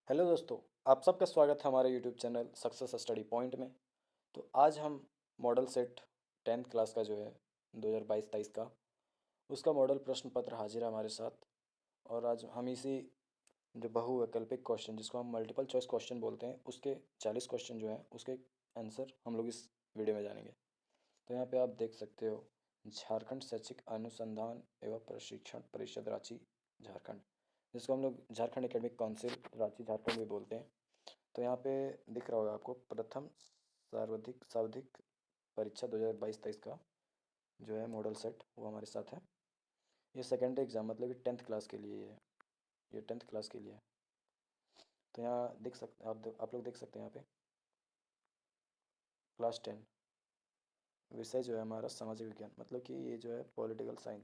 Hello दोस्तों, आप सबका स्वागत है हमारे YouTube channel success study point में। तो आज हम मॉडल सेट 10th क्लास का जो है 2022-23 का उसका मॉडल प्रश्न पत्र हाजिर है हमारे साथ। और आज हम इसी जो बहुवैकल्पिक क्वेश्चन जिसको हम मल्टीपल चॉइस क्वेश्चन बोलते हैं उसके 40 क्वेश्चन जो हैं उसके आंसर हम लोग इस वीडियो में जानेंगे। तो यहाँ पे आप देख सकते हो, झारखंड शैक्षिक अनुसंधान एवं प्रशिक्षण परिषद रांची झारखंड, जिसको हम लोग झारखंड एकेडमिक काउंसिल रांची झारखंड भी बोलते हैं। तो यहाँ पे दिख रहा होगा आपको प्रथम सर्वाधिक सावधिक परीक्षा 2022-23 का जो है मॉडल सेट वो हमारे साथ है। ये सेकेंडरी एग्जाम मतलब कि 10th क्लास के लिए है, ये 10th क्लास के लिए है। तो यहाँ देख सकते आप लोग देख सकते हैं यहाँ पे क्लास 10 विषय जो है हमारा सामाजिक विज्ञान, मतलब कि ये जो है पॉलिटिकल साइंस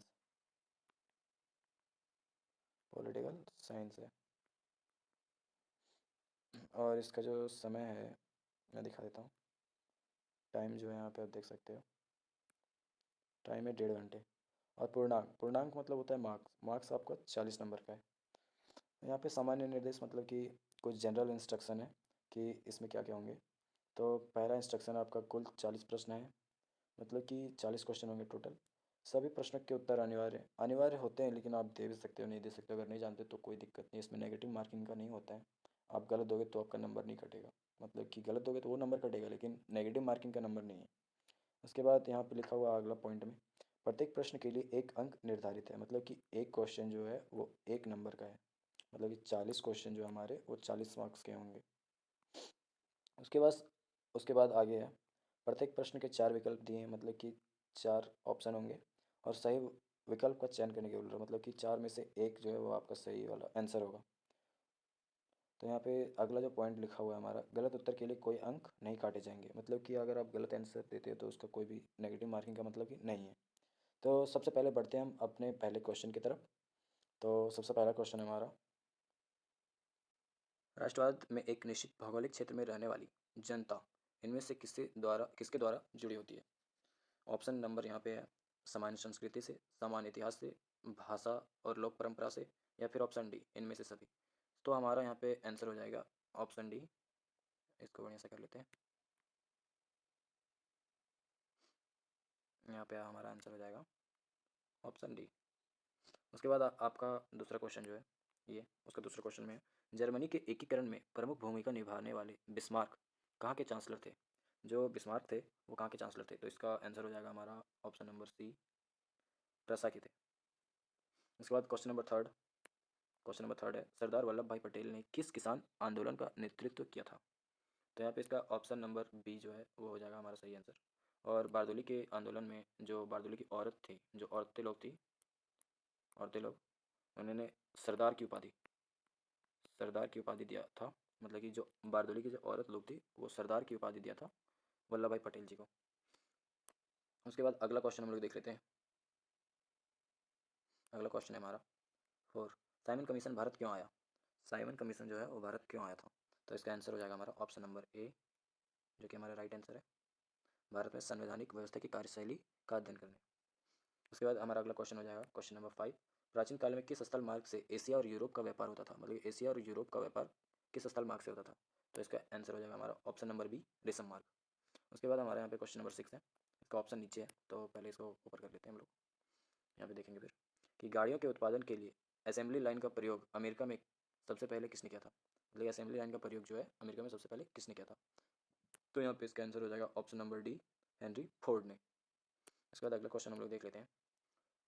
है। और इसका जो समय है मैं दिखा देता हूँ। टाइम जो है यहाँ पे आप देख सकते हो, टाइम है 1.5 घंटे। और पूर्णांक पूर्णांक मतलब होता है मार्क्स, मार्क्स आपका 40 नंबर का है। यहाँ पे सामान्य निर्देश मतलब कि कुछ जनरल इंस्ट्रक्शन है कि इसमें क्या क्या होंगे। तो पहला इंस्ट्रक्शन आपका कुल 40 प्रश्न है, मतलब कि 40 क्वेश्चन होंगे टोटल। सभी प्रश्नों के उत्तर अनिवार्य होते हैं, लेकिन आप दे भी सकते हो नहीं दे सकते हो। अगर नहीं जानते तो कोई दिक्कत नहीं, इसमें नेगेटिव मार्किंग का नहीं होता है। आप गलत दोगे तो आपका नंबर नहीं कटेगा, मतलब कि गलत दोगे तो वो नंबर कटेगा लेकिन नेगेटिव मार्किंग का नंबर नहीं है। उसके बाद यहाँ पे लिखा हुआ अगला पॉइंट में, प्रत्येक प्रश्न के लिए एक अंक निर्धारित है, मतलब कि एक क्वेश्चन जो है वो एक नंबर का है। मतलब कि 40 क्वेश्चन जो हमारे वो 40 मार्क्स के होंगे। उसके बाद उसके बाद आगे है, प्रत्येक प्रश्न के 4 विकल्प दिए हैं, मतलब कि 4 ऑप्शन होंगे और सही विकल्प का चयन करने के बोल रहा है, मतलब कि 4 में से एक जो है वो आपका सही वाला आंसर होगा। तो यहाँ पे अगला जो पॉइंट लिखा हुआ है हमारा, गलत उत्तर के लिए कोई अंक नहीं काटे जाएंगे, मतलब कि अगर आप गलत आंसर देते हो तो उसका कोई भी नेगेटिव मार्किंग का मतलब कि नहीं है। तो सबसे पहले बढ़ते हैं हम अपने पहले क्वेश्चन की तरफ। तो सबसे पहला क्वेश्चन है हमारा, राष्ट्रवाद में एक निश्चित भौगोलिक क्षेत्र में रहने वाली जनता इनमें से किसके द्वारा जुड़ी होती है। ऑप्शन नंबर यहाँ पे है, सामान्य संस्कृति से, सामान्य इतिहास से, भाषा और लोक परंपरा से, या फिर ऑप्शन डी इनमें से सभी। तो हमारा यहाँ पे आंसर हो जाएगा ऑप्शन डी। इसको बढ़िया से कर लेते हैं, यहाँ पे हमारा आंसर हो जाएगा ऑप्शन डी। उसके बाद आपका दूसरा क्वेश्चन जो है ये, उसका दूसरा क्वेश्चन में है, जर्मनी के एकीकरण में प्रमुख भूमिका निभाने वाले बिस्मार्क कहाँ के चांसलर थे। जो बिस्मार्क थे वो कहाँ के चांसलर थे, तो इसका आंसर हो जाएगा हमारा ऑप्शन नंबर सी, प्रसा के थे। उसके बाद क्वेश्चन नंबर थर्ड है, सरदार वल्लभ भाई पटेल ने किस किसान आंदोलन का नेतृत्व किया था। तो यहाँ पे इसका ऑप्शन नंबर बी जो है वो हो जाएगा हमारा सही आंसर। और बारदोली के आंदोलन में जो बारदोली की औरत थी, जो औरतें लोग, उन्होंने सरदार की उपाधि सरदार की उपाधि दिया था, मतलब कि जो बारदोली की जो औरत लोग थी वो सरदार की उपाधि दिया था वल्लभ भाई पटेल जी को। उसके बाद अगला क्वेश्चन हम लोग देख लेते हैं। अगला क्वेश्चन है हमारा 4, साइमन कमीशन भारत क्यों आया। साइमन कमीशन जो है वो भारत क्यों आया था। तो इसका आंसर हो जाएगा हमारा ऑप्शन नंबर ए, जो कि हमारा राइट आंसर है, भारत में संवैधानिक व्यवस्था की कार्यशैली का अध्ययन करने। उसके बाद हमारा अगला क्वेश्चन हो जाएगा क्वेश्चन नंबर 5, प्राचीन काल में किस स्थल मार्ग से एशिया और यूरोप का व्यापार होता था, मतलब एशिया और यूरोप का व्यापार किस स्थल मार्ग से होता था। तो इसका आंसर हो जाएगा हमारा ऑप्शन नंबर बी, रेशम मार्ग। उसके बाद हमारे यहाँ पे क्वेश्चन नंबर 6 है, इसका ऑप्शन नीचे है तो पहले इसको ऊपर कर लेते हैं हम लोग। यहाँ पे देखेंगे फिर कि गाड़ियों के उत्पादन के लिए असेंबली लाइन का प्रयोग अमेरिका में सबसे पहले किसने किया था, मतलब असेंबली लाइन का प्रयोग जो है अमेरिका में सबसे पहले किसने किया था। तो यहाँ पे इसका आंसर हो जाएगा option number D, Henry Ford ने। इसके बाद अगला क्वेश्चन हम लोग देख लेते हैं।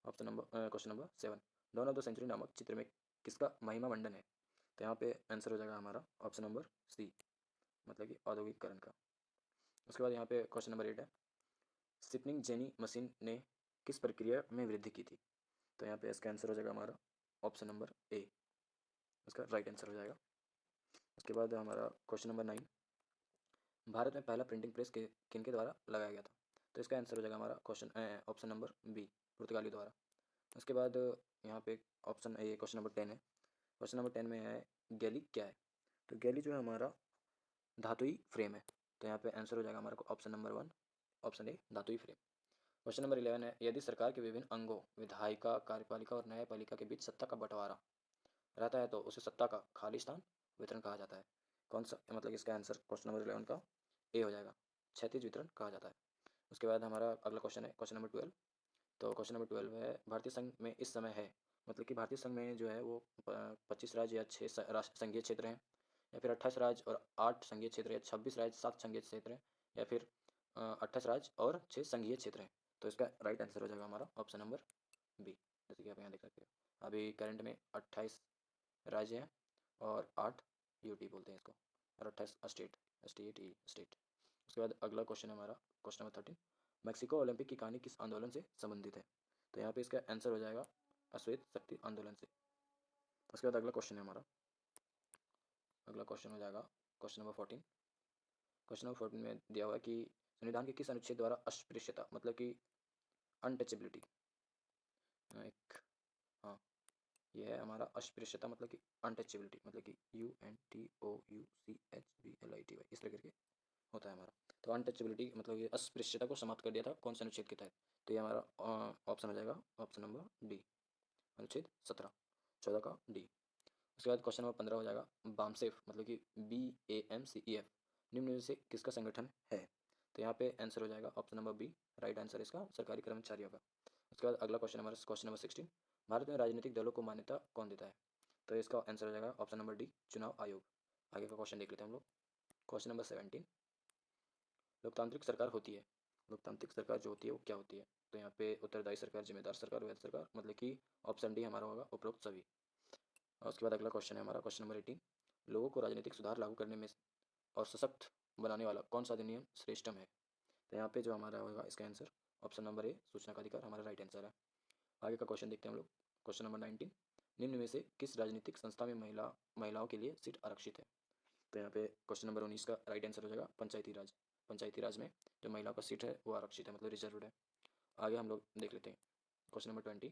Question number 7, dawn of the century नामक चित्र में किसका महिमा मंडन है। तो यहाँ पे आंसर हो जाएगा हमारा ऑप्शन नंबर सी, मतलब कि औद्योगिकरण का। उसके बाद यहाँ पे क्वेश्चन नंबर 8 है, स्पिनिंग जेनी मशीन ने किस प्रक्रिया में वृद्धि की थी। तो यहाँ पे इसका आंसर हो जाएगा हमारा ऑप्शन नंबर ए, इसका राइट आंसर हो जाएगा। उसके बाद हमारा क्वेश्चन नंबर 9, भारत में पहला प्रिंटिंग प्रेस किनके द्वारा लगाया गया था। तो इसका आंसर हो जाएगा हमारा ऑप्शन नंबर बी, पुर्तगाली द्वारा। उसके बाद यहाँ पे ऑप्शन ये क्वेश्चन नंबर 10 है। क्वेश्चन नंबर 10 में है, गैली क्या है। तो गैली जो है हमारा धातुई फ्रेम है। तो यहाँ पे आंसर हो जाएगा हमारा ऑप्शन नंबर 1, ऑप्शन ए, धातुई फ्रेम। क्वेश्चन नंबर 11 है, यदि सरकार के विभिन्न अंगों विधायिका, कार्यपालिका और न्यायपालिका के बीच सत्ता का बंटवारा रहता है तो उसे सत्ता का खाली स्थान वितरण कहा जाता है? कौन सा, मतलब इसका आंसर क्वेश्चन नंबर 11 का ए हो जाएगा, क्षैतिज वितरण कहा जाता है। उसके बाद हमारा अगला क्वेश्चन है क्वेश्चन नंबर 12। तो क्वेश्चन नंबर 12 है, भारतीय संघ में इस समय है, मतलब कि भारतीय संघ में जो है वो 25 राज्य या 6 संघीय क्षेत्र हैं, या फिर 28 राज्य और 8 संघीय क्षेत्र, या 26 राज्य 7 संघीय क्षेत्र हैं, या फिर 28 राज्य और 6 संघीय क्षेत्र हैं। तो इसका राइट आंसर हो जाएगा हमारा ऑप्शन नंबर बी। जैसे कि आप यहाँ देख सकते हो, अभी करंट में 28 राज्य हैं और 8 यूटी बोलते हैं इसको, और 28 स्टेट, स्टेट। उसके बाद अगला क्वेश्चन है हमारा क्वेश्चन नंबर 13। मैक्सिको ओलंपिक की कहानी किस आंदोलन से संबंधित है? तो यहाँ पे इसका आंसर हो जाएगा अश्वेत शक्ति आंदोलन से। उसके बाद अगला क्वेश्चन है हमारा, अगला क्वेश्चन हो जाएगा क्वेश्चन नंबर 14। क्वेश्चन नंबर 14 में दिया हुआ है कि संविधान के किस अनुच्छेद द्वारा अस्पृश्यता, मतलब कि अनटचेबिलिटी, एक, हाँ, ये है हमारा अस्पृश्यता, मतलब कि अनटचेबिलिटी, मतलब कि UNTOUCHBLITY, इस तरह करके होता है हमारा। तो अनटचेबिलिटी मतलब ये अस्पृश्यता को समाप्त कर दिया था कौन से अनुच्छेद के तहत? तो ये हमारा ऑप्शन हो जाएगा ऑप्शन नंबर डी, अनुच्छेद 17, 14 का डी। उसके बाद क्वेश्चन नंबर 15 हो जाएगा, बामसेफ मतलब कि BAMCEF निम्न में से किसका संगठन है? तो यहाँ पे आंसर हो जाएगा option number B, right answer इसका सरकारी कर्मचारियों का। उसके बाद अगला क्वेश्चन हमारा क्वेश्चन नंबर 16। भारत में राजनीतिक दलों को मान्यता कौन देता है? तो इसका आंसर हो जाएगा ऑप्शन नंबर डी, चुनाव आयोग। आगे का क्वेश्चन देख लेते हैं हम लोग। क्वेश्चन नंबर 17, लोकतांत्रिक सरकार होती है, लोकतांत्रिक सरकार जो होती है वो क्या होती है? तो यहाँ पे उत्तरदायी सरकार, जिम्मेदार सरकार, वैध सरकार, मतलब कि ऑप्शन डी हमारा होगा उपरोक्त सभी। और उसके बाद अगला क्वेश्चन है हमारा क्वेश्चन नंबर 18। लोगों को राजनीतिक सुधार लागू करने में और सशक्त बनाने वाला कौन सा अधिनियम श्रेष्ठतम है? तो यहाँ पे जो हमारा होगा इसका आंसर ऑप्शन नंबर ए, सूचना का अधिकार, हमारा राइट आंसर है। आगे का क्वेश्चन देखते हैं हम लोग। क्वेश्चन नंबर 19, निम्न में से किस राजनीतिक संस्था में महिलाओं के लिए सीट आरक्षित है? तो यहाँ पे क्वेश्चन नंबर 19 का राइट आंसर हो जाएगा पंचायती राज। पंचायती राज में जो महिलाओं का सीट है वो आरक्षित है, मतलब रिजर्व है। आगे हम लोग देख लेते हैं क्वेश्चन नंबर 20,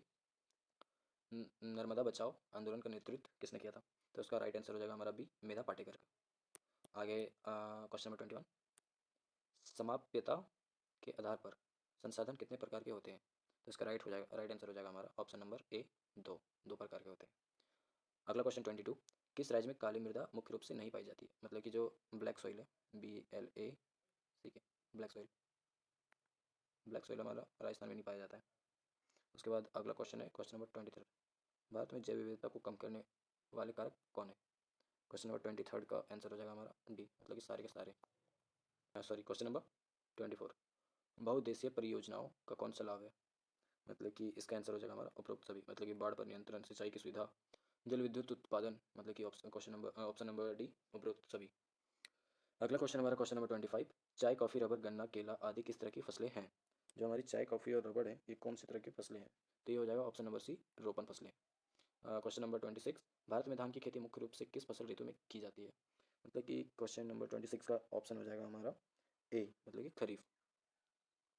नर्मदा बचाओ आंदोलन का नेतृत्व किसने किया था? तो उसका राइट आंसर हो जाएगा हमारा बी, मेधा पाटेकर का। आगे क्वेश्चन नंबर 21, समाप्यता के आधार पर संसाधन कितने प्रकार के होते हैं? तो इसका राइट आंसर हो जाएगा हमारा ऑप्शन नंबर ए, दो प्रकार के होते हैं। अगला क्वेश्चन 22, किस राज्य में काली मृदा मुख्य रूप से नहीं पाई जाती है? मतलब कि जो ब्लैक सॉइल है, BLA, ठीक है, ब्लैक सॉइल, ब्लैक सॉइल हमारा राजस्थान में नहीं पाया जाता है। उसके बाद अगला क्वेश्चन है क्वेश्चन नंबर 23, भारत में जैव विविधता को कम करने वाले कारक कौन है? क्वेश्चन नंबर 23 का आंसर हो जाएगा हमारा डी, मतलब कि सारे के सारे। सॉरी, क्वेश्चन नंबर 24, बहुउद्देशीय परियोजनाओं का कौन सा लाभ है? मतलब कि इसका आंसर हो जाएगा हमारा उपरोक्त सभी, मतलब कि बाढ़ पर नियंत्रण, सिंचाई की सुविधा, जल विद्युत उत्पादन, मतलब कि ऑप्शन नंबर डी, उपरोक्त सभी। अगला क्वेश्चन हमारा क्वेश्चन नंबर 25, चाय, कॉफ़ी, रबर, गन्ना, केला आदि किस तरह की फसलें हैं? जो हमारी चाय, कॉफ़ी और रबर है, ये कौन सी तरह की फसलें हैं? तो ये हो जाएगा ऑप्शन नंबर सी, रोपण फसलें। क्वेश्चन नंबर 26, भारत में धान की खेती मुख्य रूप से किस फसल ऋतु में की जाती है? मतलब कि क्वेश्चन नंबर 26 का ऑप्शन हो जाएगा हमारा ए, मतलब कि खरीफ,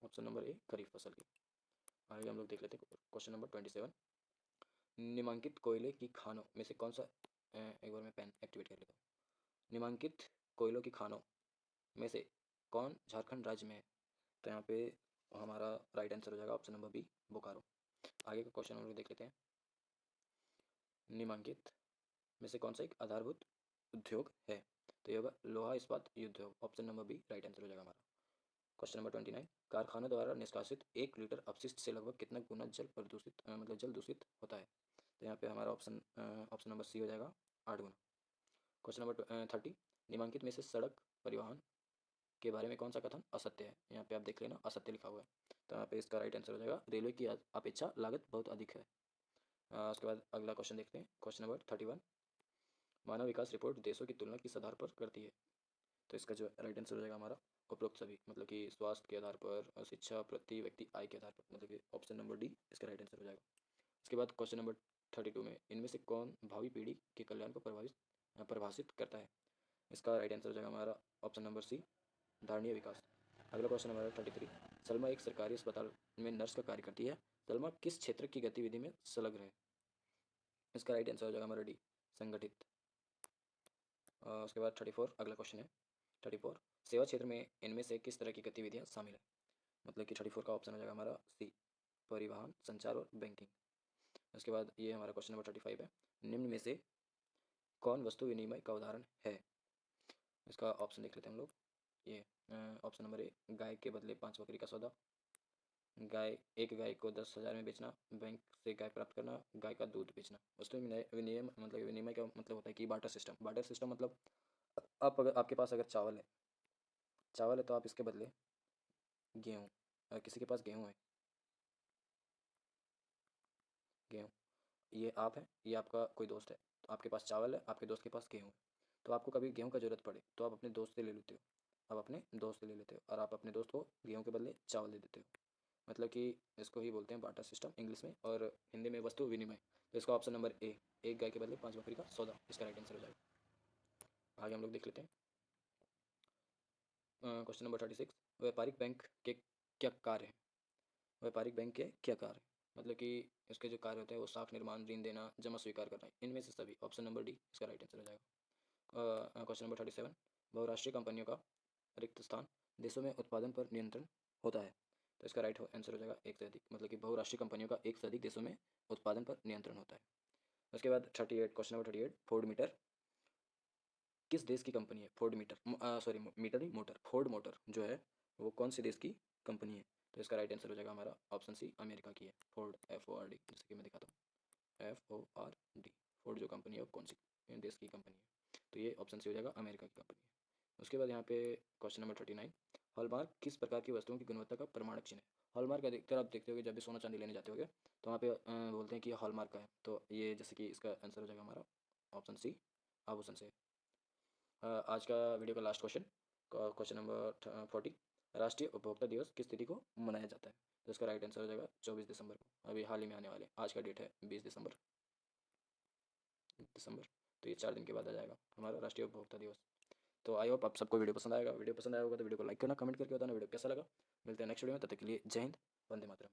ऑप्शन नंबर ए, खरीफ फसल की। आगे हम लोग देख लेते हैं क्वेश्चन नंबर 27, निम्नलिखित कोयले की खानों में से कौन सा, एक बार मैं पेन एक्टिवेट कर लेता हूँ, निम्नलिखित कोयलों की खानों में से कौन झारखंड राज्य में है? तो यहाँ पे हमारा राइट आंसर हो जाएगा ऑप्शन नंबर बी, बोकारो। आगे का क्वेश्चन हम लोग देख लेते हैं, निम्नलिखित में से कौन सा एक आधारभूत उद्योग है? तो ये होगा लोहा इस्पात उद्योग, option number B, right answer हो जाएगा हमारा। क्वेश्चन नंबर 29, कारखानों द्वारा निष्कासित 1 लीटर अपशिष्ट से लगभग कितना गुना जल प्रदूषित, मतलब जल दूषित होता है? तो यहाँ पे हमारा ऑप्शन नंबर सी हो जाएगा 8 गुना। क्वेश्चन नंबर 30, निम्नलिखित में से सड़क परिवहन के बारे में कौन सा कथन असत्य है? यहाँ पे आप देख लेना असत्य लिखा हुआ है, तो यहाँ पे इसका राइट आंसर हो जाएगा रेलवे की अपेक्षा लागत बहुत अधिक है। उसके बाद अगला क्वेश्चन देखते हैं क्वेश्चन नंबर 31, मानव विकास रिपोर्ट देशों की तुलना किस आधार पर करती है? तो इसका जो राइट आंसर हो जाएगा हमारा उपरोक्त सभी, मतलब कि स्वास्थ्य के आधार पर, शिक्षा, प्रति व्यक्ति आय के आधार पर, मतलब कि ऑप्शन नंबर डी इसका राइट आंसर हो जाएगा। उसके बाद क्वेश्चन नंबर 32 में इनमें से कौन भावी पीढ़ी के कल्याण को परिभाषित करता है? इसका राइट आंसर हो जाएगा हमारा ऑप्शन नंबर सी, धारणीय विकास। अगला क्वेश्चन हमारा 33, सलमा एक सरकारी अस्पताल में नर्स का कार्य करती है, सलमा किस क्षेत्र की गतिविधि में संलग्न है? इसका राइट आंसर हो जाएगा हमारा डी, संगठित। उसके बाद 34 अगला क्वेश्चन है 34, सेवा क्षेत्र में इनमें से किस तरह की गतिविधियाँ शामिल है? मतलब कि 34 का ऑप्शन हो जाएगा हमारा सी, परिवहन, संचार और बैंकिंग। उसके बाद ये हमारा क्वेश्चन नंबर 35 है, निम्न में से कौन वस्तु विनिमय का उदाहरण है? इसका ऑप्शन देख लेते हैं हम लोग। ये ऑप्शन नंबर ए, गाय के बदले 5 बकरी का सौदा। एक गाय को 10,000 में बेचना। बैंक से गाय प्राप्त करना। गाय का दूध बेचना। वस्तु विनिमय मतलब विनिमय का मतलब होता है कि बार्टर सिस्टम। बार्टर सिस्टम मतलब आप अगर आपके पास अगर चावल है तो आप इसके बदले गेहूँ, अगर किसी के पास गेहूँ है, गेहूँ, ये आप हैं, ये आपका कोई दोस्त है, तो आपके पास चावल है, आपके दोस्त के पास गेहूँ है, तो आपको कभी गेहूँ का ज़रूरत पड़े तो आप अपने दोस्त से ले लेते हो, आप अपने दोस्त से ले लेते हो और आप अपने दोस्त को गेहूँ के बदले चावल दे देते हो। मतलब कि इसको ही बोलते हैं बार्टर सिस्टम इंग्लिश में, और हिंदी में वस्तु विनिमय। तो इसका ऑप्शन नंबर ए, एक गाय के बदले 5 बकरी का सौदा, इसका राइट आंसर हो जाएगा। आगे हम लोग देख लेते हैं क्वेश्चन नंबर 36। व्यापारिक बैंक के क्या कार्य हैं? व्यापारिक बैंक के क्या कार्य हैं? मतलब कि इसके जो कार्य होते हैं वो साख निर्माण, ऋण देना, जमा स्वीकार करना, इनमें से सभी। ऑप्शन नंबर डी इसका राइट आंसर हो जाएगा। Question number 37। बहुराष्ट्रीय कंपनियों का रिक्त स्थान देशों में उत्पादन पर नियंत्रण होता है, तो इसका राइट आंसर हो जाएगा एक से अधिक। मतलब कि बहुराष्ट्रीय कंपनियों का एक से अधिक देशों में उत्पादन पर नियंत्रण होता है। उसके बाद 38, क्वेश्चन नंबर 38, फोर्ड मीटर किस देश की कंपनी है? फोर्ड मीटर, सॉरी मीटर नहीं, मोटर, फोर्ड मोटर जो है वो कौन से देश की कंपनी है? तो इसका राइट आंसर हो जाएगा हमारा ऑप्शन सी, अमेरिका की है। फोर्ड, FORD, जैसे कि मैं दिखाता हूँ, FORD। फोर्ड जो कंपनी है वो कौन सी देश की कंपनी है? तो ये ऑप्शन सी हो जाएगा, अमेरिका की कंपनी है। उसके बाद यहाँ पे क्वेश्चन नंबर 39। हॉलमार्क किस प्रकार की वस्तुओं की गुणवत्ता का प्रमाणक चिन्ह है? हॉलमार्क अधिकतर आप देखते होगे जब भी सोना चांदी लेने जाते होगे तो वहाँ पे बोलते हैं कि ये हॉलमार्क का है, तो ये जैसे कि इसका आंसर हो जाएगा हमारा ऑप्शन सी, आभूषण से। आज का वीडियो का लास्ट क्वेश्चन, क्वेश्चन नंबर 40। राष्ट्रीय उपभोक्ता दिवस किस तिथि को मनाया जाता है? तो इसका राइट आंसर हो जाएगा 24 दिसंबर को, अभी हाल ही में आने वाले। आज का डेट है 20 दिसंबर। तो ये 4 दिन के बाद आ जाएगा हमारा राष्ट्रीय उपभोक्ता दिवस। तो आई होप आप सबको वीडियो पसंद आएगा। वीडियो पसंद आया होगा तो वीडियो को लाइक करना, कमेंट करके बताना वीडियो कैसा लगा। मिलते हैं नेक्स्ट वीडियो में, तब तक के लिए जय हिंद, वंदे मातरम।